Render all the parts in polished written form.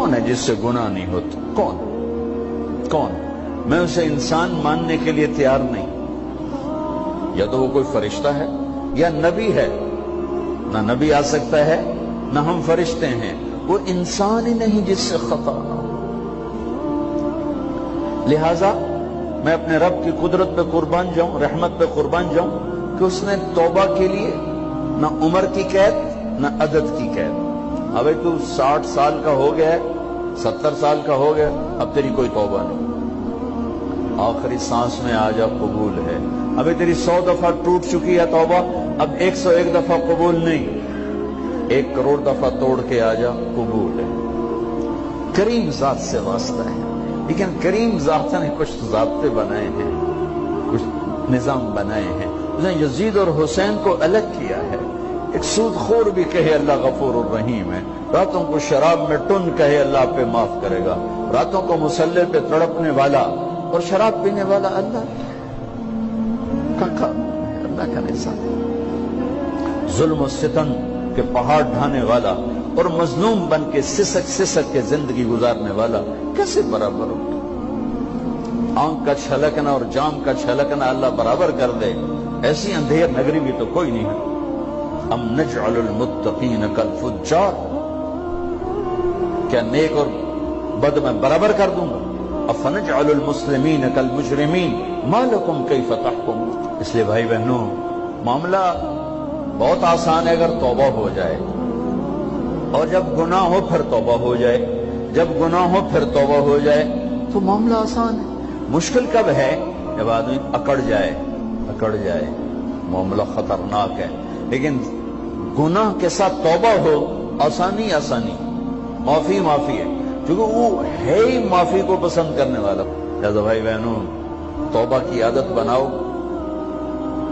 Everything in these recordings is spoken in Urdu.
کون ہے جس سے گناہ نہیں ہوتا؟ کون؟ میں اسے انسان ماننے کے لیے تیار نہیں. یا تو وہ کوئی فرشتہ ہے یا نبی ہے. نہ نبی آ سکتا ہے نہ ہم فرشتے ہیں. وہ انسان ہی نہیں جس سے خطا نہ ہو. لہذا میں اپنے رب کی قدرت پہ قربان جاؤں، رحمت پہ قربان جاؤں کہ اس نے توبہ کے لیے نہ عمر کی قید نہ عدد کی قید. اب تو 60 سال کا ہو گیا ہے، 70 سال کا ہو گیا، اب تیری کوئی توبہ نہیں. آخری سانس میں آ جا قبول ہے. ابھی تیری 100 دفعہ ٹوٹ چکی ہے توبہ، اب 101 دفعہ قبول نہیں، 1 کروڑ دفعہ توڑ کے آ جا قبول ہے. کریم ذات سے واسطہ ہے. لیکن کریم ذات نے کچھ ضابطے بنائے ہیں، کچھ نظام بنائے ہیں. اس نے یزید اور حسین کو الگ کیا ہے. ایک سود خور بھی کہے اللہ غفور الرحیم ہے، راتوں کو شراب میں ٹن کہے اللہ پہ معاف کرے گا. راتوں کو مسلح پہ تڑپنے والا اور شراب پینے والا اللہ کا اللہ کا نظام. ظلم و ستم کے پہاڑ ڈھانے والا اور مظلوم بن کے سسک کے زندگی گزارنے والا کیسے برابر ہو؟ آنکھ کا چھلکنا اور جام کا چھلکنا اللہ برابر کر دے، ایسی اندھیر نگری بھی تو کوئی نہیں ہے. ام نجعل المتقین کالفجار، کیا نیک اور بد میں برابر کر دوں گا؟ افنجعل المسلمین کالمجرمین ما لکم کیف تحکمون. اس لیے بھائی بہنوں، معاملہ بہت آسان ہے اگر توبہ ہو جائے، اور جب گناہ ہو پھر توبہ ہو جائے. جب گناہ ہو پھر توبہ ہو جائے تو معاملہ آسان ہے. مشکل کب ہے؟ جب آدمی اکڑ جائے، معاملہ خطرناک ہے. لیکن گناہ کے ساتھ توبہ ہو، آسانی معافی ہے، کیونکہ وہ ہے ہی معافی کو پسند کرنے والا. لہذا بھائی بہنوں، توبہ کی عادت بناؤ.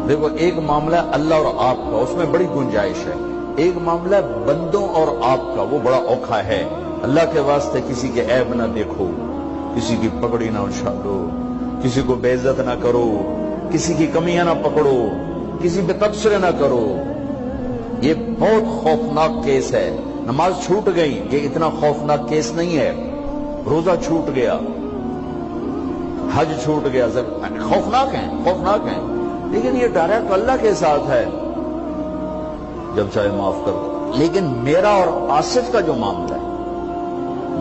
دیکھو، ایک معاملہ اللہ اور آپ کا، اس میں بڑی گنجائش ہے. ایک معاملہ بندوں اور آپ کا، وہ بڑا اوکھا ہے. اللہ کے واسطے کسی کے عیب نہ دیکھو، کسی کی پگڑی نہ اچھالو، کسی کو بے عزت نہ کرو، کسی کی کمیاں نہ پکڑو، کسی پہ تبصرے نہ کرو. یہ بہت خوفناک کیس ہے. نماز چھوٹ گئی، یہ اتنا خوفناک کیس نہیں ہے. روزہ چھوٹ گیا، حج چھوٹ گیا، خوفناک ہیں. لیکن یہ ڈائریکٹ اللہ کے ساتھ ہے، جب چاہے معاف کر دو. لیکن میرا اور آصف کا جو معاملہ ہے،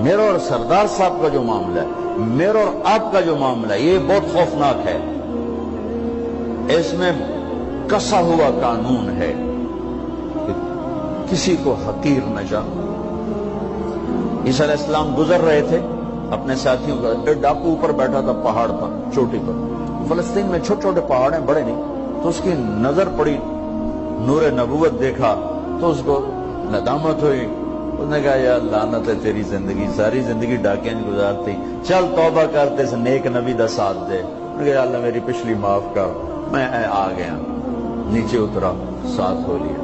میرا اور سردار صاحب کا جو معاملہ ہے، میرا اور آپ کا جو معاملہ ہے، یہ بہت خوفناک ہے. اس میں کسا ہوا قانون ہے کہ کسی کو حقیر نہ جانو. عیسیٰ علیہ السلام گزر رہے تھے اپنے ساتھیوں کا، ایک ڈاکو اوپر بیٹھا تھا پہاڑ پر، چوٹی پر. فلسطین میں چھوٹے چھوٹے پہاڑ ہیں، بڑے نہیں. تو اس کی نظر پڑی، نور نبوت دیکھا تو اس کو ندامت ہوئی. اس نے کہا یا لعنت ہے تیری زندگی، ساری زندگی ڈاکیاں گزارتی، چل توبہ کرتے سے نیک نبی دا ساتھ دے. اس نے کہا یا اللہ میری پچھلی معاف کر. میں آ گیا، نیچے اترا، ساتھ ہو لیا.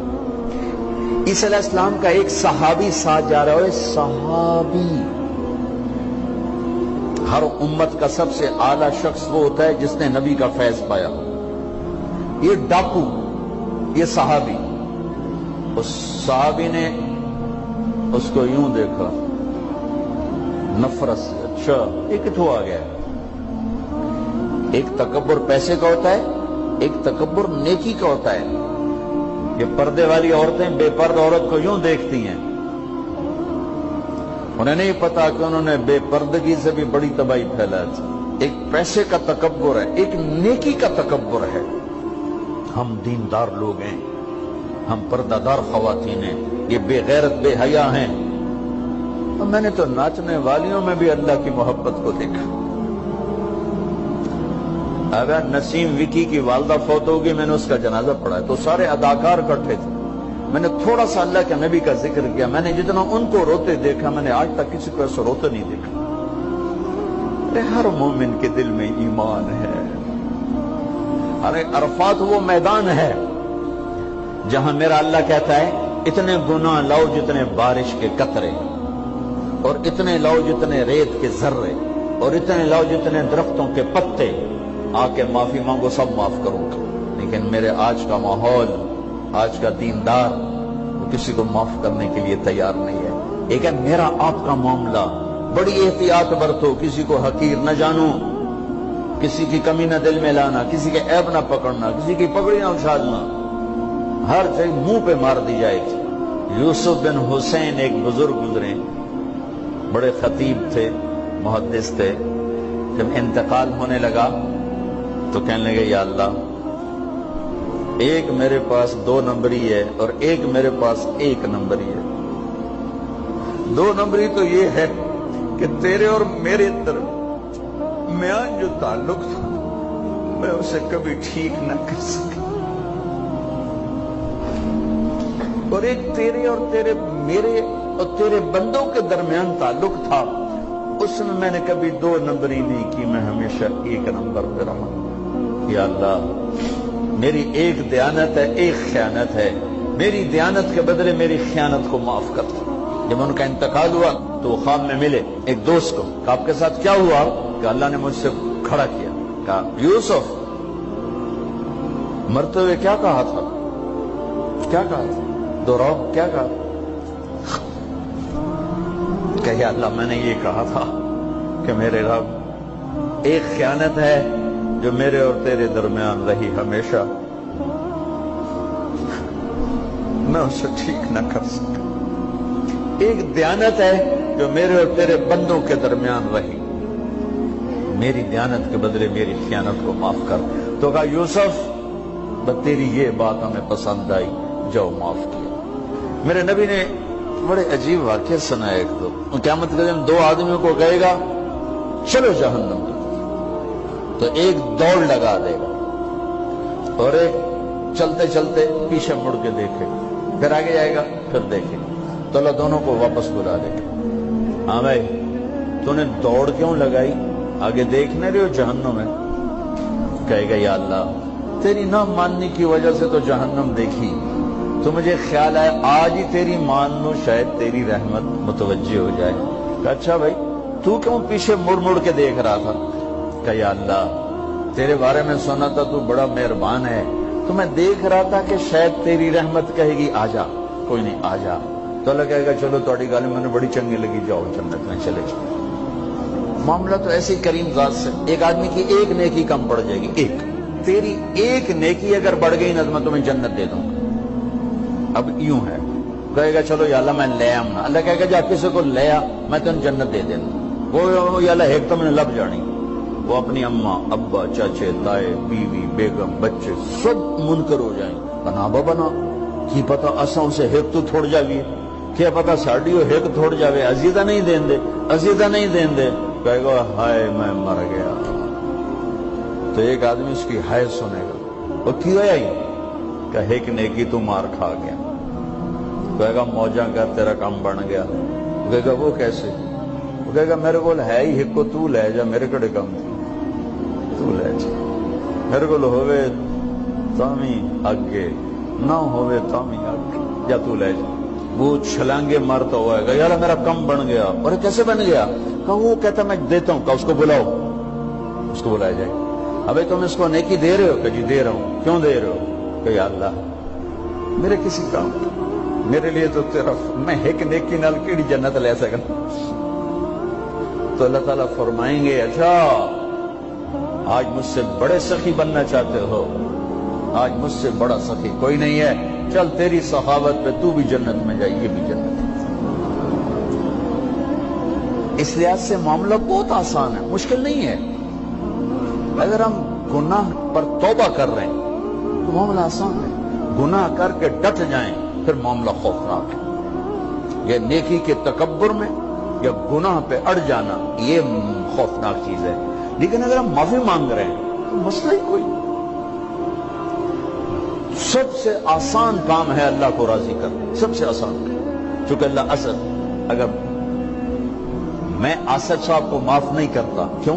عیسیٰ علیہ السلام کا ایک صحابی ساتھ جا رہا ہے. صحابی، ہر امت کا سب سے اعلیٰ شخص وہ ہوتا ہے جس نے نبی کا فیض پایا ہو. یہ ڈاکو، یہ صحابی. اس صحابی نے اس کو یوں دیکھا نفرت سے، اچھا یہ کتوں آ گیا. ایک تکبر پیسے کا ہوتا ہے، ایک تکبر نیکی کا ہوتا ہے. یہ پردے والی عورتیں بے پردہ عورت کو یوں دیکھتی ہیں، انہیں نہیں پتا کہ انہوں نے بے پردگی سے بھی بڑی تباہی پھیلا تھی. ایک پیسے کا تکبر ہے، ایک نیکی کا تکبر ہے. ہم دیندار لوگ ہیں، ہم پردہ دار خواتین ہیں، یہ بے غیرت بے حیا ہیں. اور میں نے تو ناچنے والیوں میں بھی اللہ کی محبت کو دیکھا. اگر نسیم وکی کی والدہ فوت ہوگی، میں نے اس کا جنازہ پڑھا ہے تو سارے اداکار اکٹھے تھے. میں نے تھوڑا سا اللہ کے نبی کا ذکر کیا. میں نے جتنا ان کو روتے دیکھا، میں نے آج تک کسی کو ایسا روتے نہیں دیکھا. ہر مومن کے دل میں ایمان ہے. ارے عرفات وہ میدان ہے جہاں میرا اللہ کہتا ہے اتنے گناہ لاؤ جتنے بارش کے قطرے، اور اتنے لاؤ جتنے ریت کے ذرے، اور اتنے لاؤ جتنے درختوں کے پتے. آ کے معافی مانگو، سب معاف کروں گا. لیکن میرے آج کا ماحول، آج کا دیندار، وہ کسی کو معاف کرنے کے لیے تیار نہیں ہے. ایک ہے میرا آپ کا معاملہ، بڑی احتیاط برتو، کسی کو حقیر نہ جانو، کسی کی کمی نہ دل میں لانا، کسی کے عیب نہ پکڑنا، کسی کی پگڑی نہ اچھالنا، ہر چیز منہ پہ مار دی جائے گی۔ یوسف بن حسین ایک بزرگ گزرے، بڑے خطیب تھے، محدث تھے، جب انتقال ہونے لگا تو کہنے لگے یا اللہ، ایک میرے پاس 2 نمبری ہے اور ایک میرے پاس 1 نمبری ہے۔ 2 نمبری تو یہ ہے کہ تیرے اور میرے درمیان جو تعلق تھا میں اسے کبھی ٹھیک نہ کر سکا، اور ایک تیرے اور میرے اور تیرے بندوں کے درمیان تعلق تھا، اس میں نے کبھی 2 نمبری نہیں کی، میں ہمیشہ 1 نمبر پہ رہا۔ یا اللہ، میری ایک دیانت ہے، ایک خیانت ہے، میری دیانت کے بدلے میری خیانت کو معاف کر۔ جب ان کا انتقال ہوا تو وہ خواب میں ملے ایک دوست کو، کہ آپ کے ساتھ کیا ہوا؟ کہ اللہ نے مجھ سے کھڑا کیا، کہا یوسف مرتے ہوئے کیا کہا تھا؟ کیا کہا تھا؟ دوہراؤ، کیا کہا؟ کہ یا اللہ، میں نے یہ کہا تھا کہ میرے رب، ایک خیانت ہے جو میرے اور تیرے درمیان رہی ہمیشہ، میں اسے ٹھیک نہ کر سکا، ایک دیانت ہے جو میرے اور تیرے بندوں کے درمیان رہی، میری دیانت کے بدلے میری خیانت کو معاف کر۔ تو کہا یوسف، تیری یہ بات ہمیں پسند آئی، جاؤ معاف کیا۔ میرے نبی نے بڑے عجیب واقعہ سنا ایک تو، قیامت کے دن 2 آدمیوں کو کہے گا چلو جہنم، تو ایک دوڑ لگا دے گا اور ایک چلتے چلتے پیچھے مڑ کے دیکھے، پھر آگے جائے گا، پھر دیکھے، تو اللہ دونوں کو واپس بلا دے گا۔ ہاں بھائی، تو نے دوڑ کیوں لگائی؟ آگے دیکھنے رہے ہو جہنم ہے؟ کہے گا یا اللہ، تیری نہ ماننے کی وجہ سے تو جہنم دیکھی، تو مجھے خیال آیا آج ہی تیری مان لو، شاید تیری رحمت متوجہ ہو جائے۔ کہ اچھا بھائی، تو کیوں پیچھے مڑ مڑ کے دیکھ رہا تھا؟ کہ یا اللہ، تیرے بارے میں سنا تھا تو بڑا مہربان ہے، تو میں دیکھ رہا تھا کہ شاید تیری رحمت کہے گی آ جا، کوئی نہیں آ جا، تو اللہ کہے گا چلو تھوڑی گل میں نے بڑی چنگی لگی، جاؤ جنت میں چلے جاؤ۔ معاملہ تو ایسے ہی کریم ذات سے، ایک آدمی کی ایک نیکی کم پڑ جائے گی، ایک تیری ایک نیکی اگر بڑھ گئی نہ تو میں تمہیں جنت دے دوں گا۔ اب یوں ہے، کہے گا چلو یا اللہ میں لے آؤں نا، اللہ کہے گا جا کسی کو لے آ، میں تمہیں جنت دے دوں گا۔ وہ یا اللہ ایک تو میں نے لب جانی، وہ اپنی اماں، ابا، چاچے، تائے، بیوی، بیگم، بچے سب منکر ہو جائیں، بنا بنا کی پتا اساں اسے ایک تو تھوڑ جاوی، کیا پتا ساڑی ہو ایک تھوڑ جاوے، عزیزہ نہیں دین دے، عزیزہ نہیں دین دے، کہے گا ہائے میں مر گیا۔ تو ایک آدمی اس کی ہائے سنے گا، وہ کیوں ہے یہ؟ کہ ایک نیکی تو مار کھا گیا، کہے گا موجہ کا تیرا کام بن گیا، کہے گا وہ کیسے؟ وہ کہے گا میرے کو ہے ہی ایک کو تو لے جا، میرے کڑے کام تھی تو لے جا، میرے کو ہوئے تامی آگے نہ ہوئے تامی آگے، یا تو لے جا۔ وہ چھلانگے مارتا ہوا ہے، یار میرا کم بن گیا، اور کیسے بن گیا؟ کہ وہ کہتا میں دیتا ہوں، کہ اس کو بلاؤ، اس کو بلایا جائے۔ ابھی تم اس کو نیکی دے رہے ہو؟ کہ جی دے رہا ہوں۔ کیوں دے رہے ہو؟ کہ یا اللہ میرے کسی کام، میرے لیے تو تیرا، میں ایک نیکی نال کیڑی جنت لے سکا؟ تو اللہ تعالیٰ فرمائیں گے اچھا آج مجھ سے بڑے سخی بننا چاہتے ہو؟ آج مجھ سے بڑا سخی کوئی نہیں ہے، چل تیری سخاوت پہ تو بھی جنت میں جائے، یہ بھی جنت۔ اس لحاظ سے معاملہ بہت آسان ہے، مشکل نہیں ہے۔ اگر ہم گناہ پر توبہ کر رہے ہیں تو معاملہ آسان ہے، گناہ کر کے ڈٹ جائیں پھر معاملہ خوفناک ہے۔ یہ نیکی کے تکبر میں یا گناہ پہ اڑ جانا یہ خوفناک چیز ہے، لیکن اگر ہم معافی مانگ رہے ہیں تو مسئلہ ہی کوئی۔ سب سے آسان کام ہے اللہ کو راضی کرنا، سب سے آسان کام۔ چونکہ اللہ اسد، اگر میں اسد صاحب کو معاف نہیں کرتا، کیوں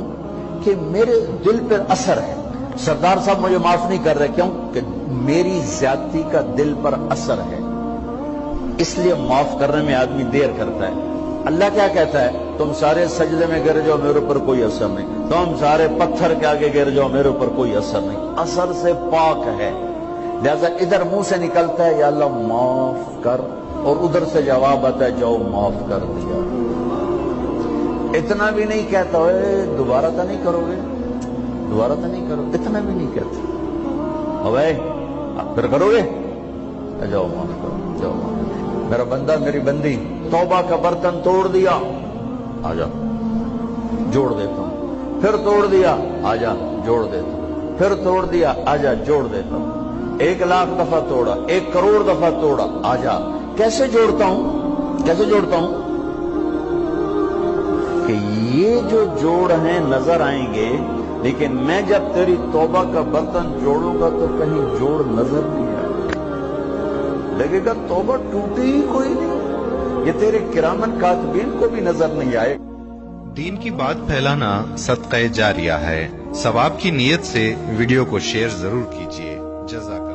کہ میرے دل پر اثر ہے، سردار صاحب مجھے معاف نہیں کر رہے، کیوں کہ میری زیادتی کا دل پر اثر ہے، اس لیے معاف کرنے میں آدمی دیر کرتا ہے۔ اللہ کیا کہتا ہے؟ تم سارے سجدے میں گر جاؤ، میرے اوپر کوئی اثر نہیں، تم سارے پتھر کے آگے گر جاؤ، میرے اوپر کوئی اثر نہیں، اثر سے پاک ہے۔ لہذا ادھر منہ سے نکلتا ہے یا اللہ معاف کر، اور ادھر سے جواب آتا ہے جاؤ معاف کر دیا. اتنا بھی نہیں کہتا اے دوبارہ تو نہیں کرو گے, دوبارہ تو نہیں کرو, اتنا بھی نہیں کہتا. اوے پھر کرو گے, جاؤ معاف کرو, جاؤ معاف. میرا بندہ میری بندی توبہ کا برتن توڑ دیا, آ جا جوڑ دیتا ہوں. پھر توڑ دیا, آ جا جوڑ دیتا ہوں. پھر توڑ دیا, آ جا جوڑ دیتا ہوں. 1,00,000 دفعہ توڑا, 1 کروڑ دفعہ توڑا, آ جا. کیسے جوڑتا ہوں, کیسے جوڑتا ہوں کہ یہ جو جوڑ ہیں نظر آئیں گے, لیکن میں جب تیری توبہ کا برتن جوڑوں گا تو کہیں جوڑ نظر نہیں آئے گا. لگے گا توبہ ٹوٹی ہی کوئی نہیں, یہ تیرے کرامن کاتبین کو بھی نظر نہیں آئے. دین کی بات پھیلانا صدقہ جاریہ ہے. ثواب کی نیت سے ویڈیو کو شیئر ضرور کیجیے. جزاک